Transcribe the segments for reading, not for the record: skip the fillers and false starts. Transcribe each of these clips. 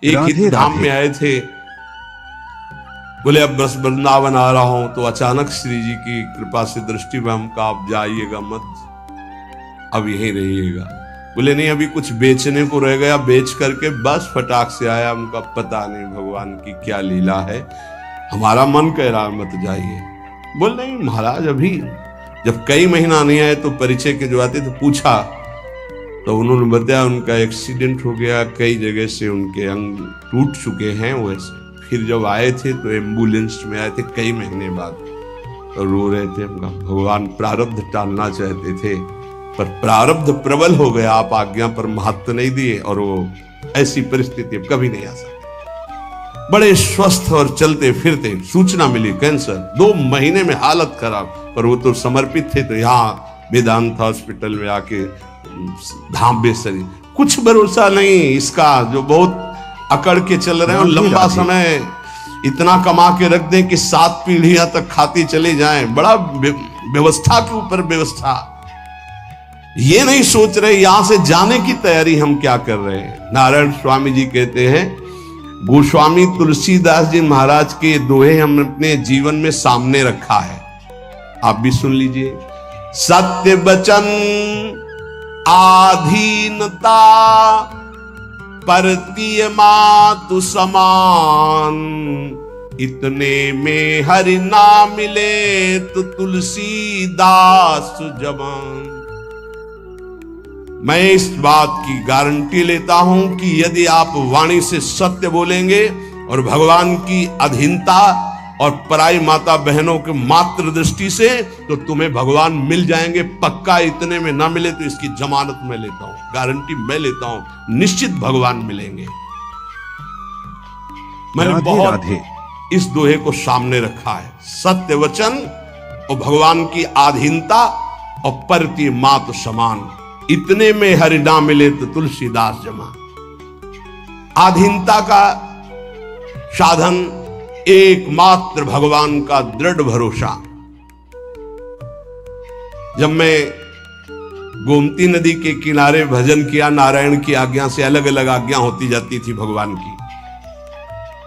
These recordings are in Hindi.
एक ही धाम में आए थे। बोले अब बस वृंदावन आ रहा हूं, तो अचानक श्री जी की कृपा से दृष्टि में हमका आप जाइएगा मत, अब यहीं रहिएगा। बोले नहीं अभी कुछ बेचने को रह गया, बेच करके बस फटाक से आया। हमका पता नहीं भगवान की क्या लीला है, हमारा मन कह रहा मत जाइए। बोल नहीं महाराज, अभी जब कई महीना नहीं आए तो परिचय के जो आते थे पूछा, तो उन्होंने बताया उनका एक्सीडेंट हो गया, कई जगह से उनके अंग टूट चुके हैं वैसे। फिर जब आए थे तो एम्बुलेंस में आए थे कई महीने बाद, तो रो रहे थे। हमका भगवान प्रारब्ध टालना चाहते थे पर प्रारब्ध प्रबल हो गया, आप आज्ञा पर महत्व नहीं दिए और वो ऐसी परिस्थिति अब कभी नहीं आ सकती। बड़े स्वस्थ और चलते फिरते, सूचना मिली कैंसर, 2 महीने में हालत खराब, पर वो तो समर्पित थे। तो यहाँ वेदांत हॉस्पिटल में आके धाम बेसरी, कुछ भरोसा नहीं इसका, जो बहुत अकड़ के चल रहे हैं और लंबा समय इतना कमा के रख दें कि 7 पीढ़ियां तक खाती चली जाएं। बड़ा व्यवस्था के ऊपर व्यवस्था, ये नहीं सोच रहे यहां से जाने की तैयारी हम क्या कर रहे हैं। नारायण स्वामी जी कहते हैं, गोस्वामी तुलसीदास जी महाराज के दोहे हम अपने जीवन में सामने रखा है, आप भी सुन लीजिए। सत्य वचन आधीनता परतीय मातु समान, इतने में हरि ना मिले तो तुलसीदास जवान। मैं इस बात की गारंटी लेता हूं कि यदि आप वाणी से सत्य बोलेंगे और भगवान की अधीनता और पराई माता बहनों के मात्र दृष्टि से, तो तुम्हें भगवान मिल जाएंगे पक्का। इतने में ना मिले तो इसकी जमानत मैं लेता हूं, गारंटी मैं लेता हूं, निश्चित भगवान मिलेंगे। मैंने बहुत इस दोहे को सामने रखा है, सत्य वचन और भगवान की आधीनता और परती मात समान, इतने में हरि ना मिले तो तुलसीदास जमा। आधीनता का साधन एकमात्र भगवान का दृढ़ भरोसा। जब मैं गोमती नदी के किनारे भजन किया, नारायण की आज्ञा से, अलग अलग आज्ञा होती जाती थी भगवान की,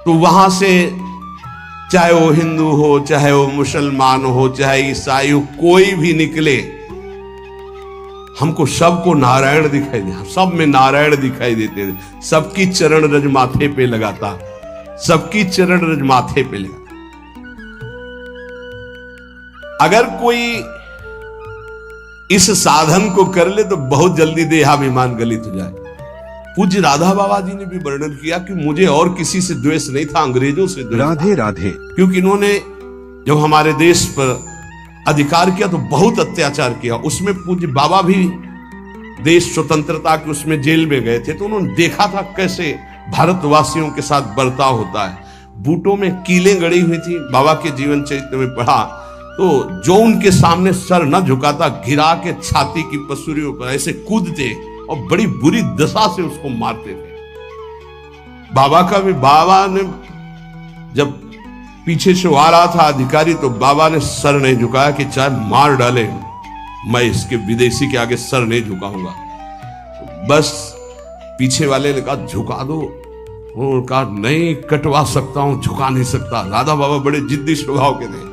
तो वहां से चाहे वो हिंदू हो, चाहे वो मुसलमान हो, चाहे ईसाई हो, कोई भी निकले, हमको सबको नारायण दिखाई दे, सब में नारायण दिखाई देते थे। सबकी चरण रज माथे पे लगाता, सबकी चरण रज माथे पे लगा। अगर कोई इस साधन को कर ले तो बहुत जल्दी देहाभिमान गलित हो जाए। पूज्य राधा बाबा जी ने भी वर्णन किया कि मुझे और किसी से द्वेष नहीं था, अंग्रेजों से द्वेष। राधे राधे। क्योंकि इन्होंने जब हमारे देश पर अधिकार किया तो बहुत अत्याचार किया। उसमें पूज्य बाबा भी देश स्वतंत्रता के उसमें जेल में गए थे, तो उन्होंने देखा था कैसे भारतवासियों के साथ बर्ताव होता है। बूटों में कीलें गड़ी हुई थी, बाबा के जीवन चरित्र में पढ़ा, तो जो उनके सामने सर न झुकाता, गिरा के छाती की पसुरियों पर ऐसे कूदते और बड़ी बुरी दशा से उसको मारते थे। बाबा का भी, बाबा ने जब पीछे से आ रहा था अधिकारी, तो बाबा ने सर नहीं झुकाया कि चाहे मार डाले मैं इसके विदेशी के आगे सर नहीं झुकाऊंगा। बस पीछे वाले ने कहा झुका दो, उन्होंने कहा नहीं कटवा सकता हूं, झुका नहीं सकता। राधा बाबा बड़े जिद्दी स्वभाव के थे।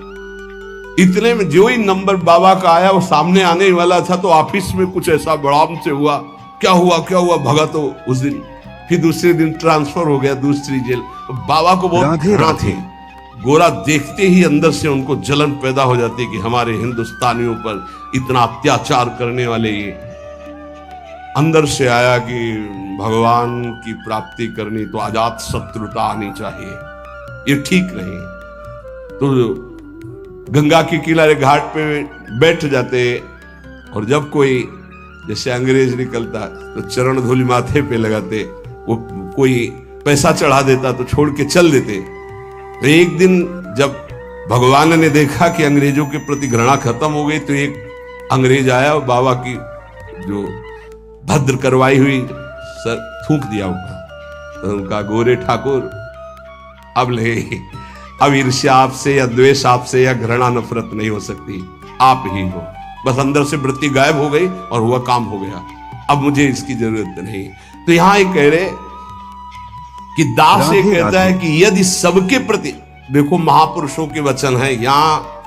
इतने में जो ही नंबर बाबा का आया, वो सामने आने वाला था, तो ऑफिस में कुछ ऐसा बड़ाम से हुआ, क्या हुआ भगा। तो उस दिन फिर दूसरे दिन ट्रांसफर हो गया दूसरी जेल। तो बाबा को बहुत घृणा थी। गोरा देखते ही अंदर से उनको जलन पैदा हो जाती कि हमारे हिंदुस्तानियों पर इतना अत्याचार करने वाले ये। अंदर से आया कि भगवान की प्राप्ति करनी तो अजात शत्रुता आनी चाहिए, ये ठीक नहीं। तो गंगा के किनारे घाट पे बैठ जाते, और जब कोई जैसे अंग्रेज निकलता तो चरण धूलि माथे पे लगाते, वो कोई पैसा चढ़ा देता तो छोड़ के चल देते। तो एक दिन जब भगवान ने देखा कि अंग्रेजों के प्रति घृणा खत्म हो गई, तो एक अंग्रेज आया और बाबा की जो भद्र करवाई हुई सर थूक दिया उनका। तो उनका गोरे ठाकुर अब ईर्ष्या आपसे या द्वेष आपसे या घृणा नफरत नहीं हो सकती, आप ही हो। बस अंदर से वृत्ति गायब हो गई और हुआ काम हो गया, अब मुझे इसकी जरूरत नहीं। तो यहां एक कह रहे कि दास ये कहता है कि यदि सबके प्रति, देखो महापुरुषों के वचन है, यहां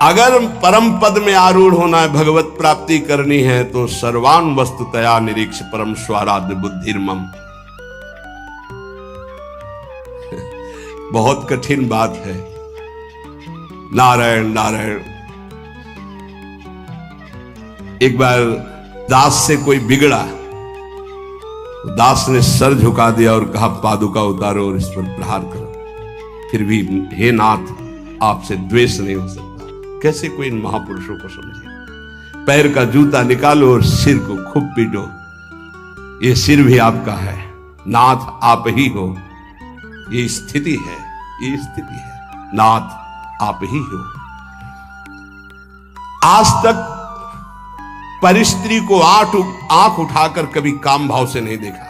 अगर परम पद में आरूढ़ होना है, भगवत प्राप्ति करनी है, तो सर्वान वस्तुतया निरीक्ष परम स्वाराध्य बुद्धिर्मम। बहुत कठिन बात है। नारायण नारायण। एक बार दास से कोई बिगड़ा, दास ने सर झुका दिया और कहा पादुका उतारो और इस पर प्रहार करो। फिर भी हे नाथ, आपसे द्वेष नहीं हो सकता। कैसे कोई इन महापुरुषों को समझे। पैर का जूता निकालो और सिर को खूब पीटो। ये सिर भी आपका है, नाथ आप ही हो। ये स्थिति है, ये स्थिति है, नाथ आप ही हो। आज तक परिस्त्री को आंख उठाकर कभी काम भाव से नहीं देखा।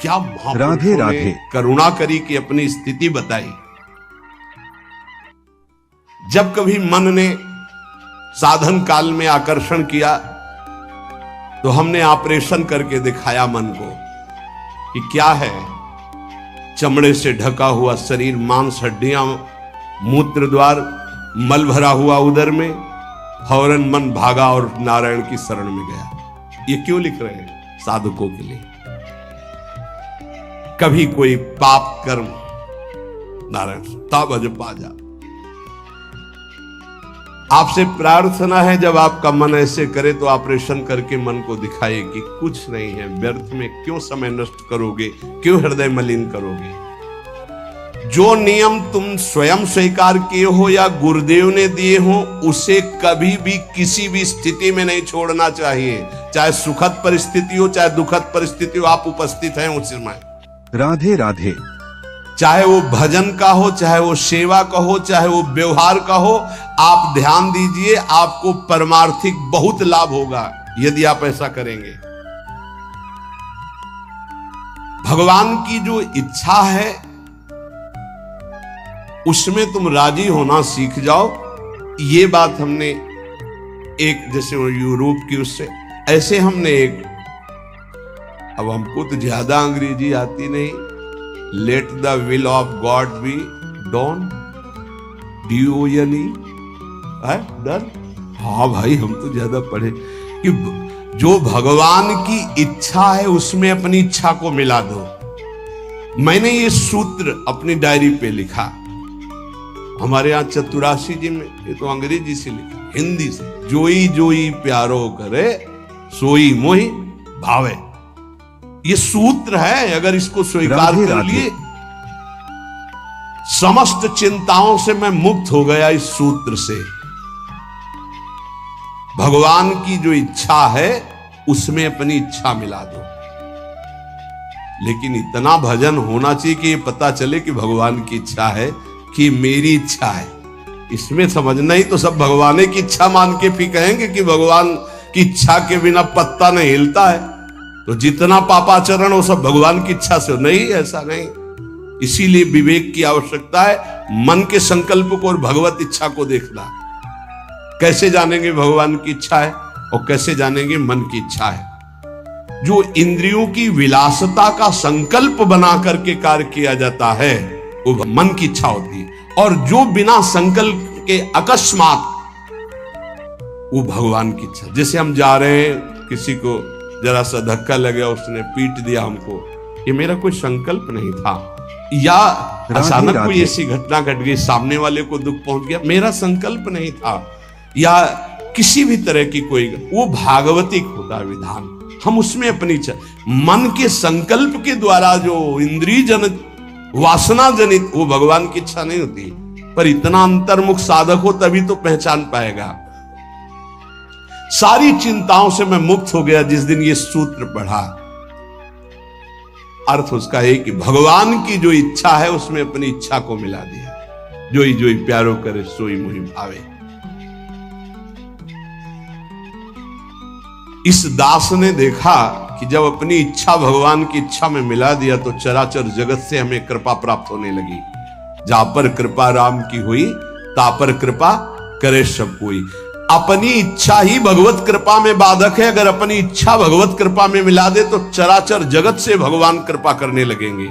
क्या महापुरुषों ने करुणा करी कि अपनी स्थिति बताई। जब कभी मन ने साधन काल में आकर्षण किया तो हमने ऑपरेशन करके दिखाया मन को कि क्या है। चमड़े से ढका हुआ शरीर, मांस, हड्डियां, मूत्र द्वार, मल भरा हुआ उदर में, फौरन मन भागा और नारायण की शरण में गया। ये क्यों लिख रहे हैं? साधकों के लिए। कभी कोई पाप कर्म, नारायण तब अज पा जा। आपसे प्रार्थना है जब आपका मन ऐसे करे तो ऑपरेशन करके मन को दिखाए कि कुछ नहीं है, व्यर्थ में क्यों समय नष्ट करोगे, क्यों हृदय मलिन करोगे। जो नियम तुम स्वयं स्वीकार किए हो या गुरुदेव ने दिए हो, उसे कभी भी किसी भी स्थिति में नहीं छोड़ना चाहिए। चाहे सुखद परिस्थिति हो, चाहे दुखद परिस्थिति हो, आप उपस्थित हैं उस समय। राधे राधे। चाहे वो भजन का हो, चाहे वो सेवा का हो, चाहे वो व्यवहार का हो, आप ध्यान दीजिए, आपको परमार्थिक बहुत लाभ होगा यदि आप ऐसा करेंगे। भगवान की जो इच्छा है उसमें तुम राजी होना सीख जाओ। ये बात हमने एक, जैसे यूरोप की उससे, ऐसे हमने एक, अब हमको तो ज्यादा अंग्रेजी आती नहीं, let the will of God be done, DONE done. हाँ भाई, हम तो ज्यादा पढ़े कि जो भगवान की इच्छा है उसमें अपनी इच्छा को मिला दो। मैंने ये सूत्र अपनी डायरी पे लिखा। हमारे यहाँ चतुराशी जी में, ये तो अंग्रेजी से लिखा, हिंदी से, जोई जोई प्यारो करे सोई मोहि भावे। ये सूत्र है, अगर इसको स्वीकार कर लिए, समस्त चिंताओं से मैं मुक्त हो गया इस सूत्र से। भगवान की जो इच्छा है उसमें अपनी इच्छा मिला दो। लेकिन इतना भजन होना चाहिए कि ये पता चले कि भगवान की इच्छा है कि मेरी इच्छा है। इसमें समझना ही तो सब भगवान की इच्छा मान के फिर कहेंगे कि भगवान की इच्छा के बिना पत्ता नहीं हिलता है, तो जितना पापाचरण वो सब भगवान की इच्छा से। नहीं, ऐसा नहीं। इसीलिए विवेक की आवश्यकता है, मन के संकल्प को और भगवत इच्छा को देखना। कैसे जानेंगे भगवान की इच्छा है और कैसे जानेंगे मन की इच्छा है? जो इंद्रियों की विलासता का संकल्प बना करके कार्य किया जाता है वो मन की इच्छा होती है, और जो बिना संकल्प के अकस्मात, वो भगवान की इच्छा। जैसे हम जा रहे हैं, किसी को जरा सा धक्का लगा, उसने पीट दिया हमको, ये मेरा कोई संकल्प नहीं था, या अचानक कोई ऐसी घटना घट गई, सामने वाले को दुख पहुंच गया, मेरा संकल्प नहीं था, या किसी भी तरह की कोई, वो भागवतिक होता है विधान। हम उसमें अपनी मन के संकल्प के द्वारा जो इंद्रिय जनित, वासना जनित, वो भगवान की इच्छा नहीं होती। पर इतना अंतर्मुख साधक हो तभी तो पहचान पाएगा। सारी चिंताओं से मैं मुक्त हो गया जिस दिन ये सूत्र पढ़ा। अर्थ उसका है कि भगवान की जो इच्छा है उसमें अपनी इच्छा को मिला दिया। जोई जोई प्यारो करे सोई मोहि भावे। इस दास ने देखा कि जब अपनी इच्छा भगवान की इच्छा में मिला दिया तो चराचर जगत से हमें कृपा प्राप्त होने लगी। जा पर कृपा राम की हुई, ता पर कृपा करे सब कोई। अपनी इच्छा ही भगवत कृपा में बाधक है। अगर अपनी इच्छा भगवत कृपा में मिला दे तो चराचर जगत से भगवान कृपा करने लगेंगे।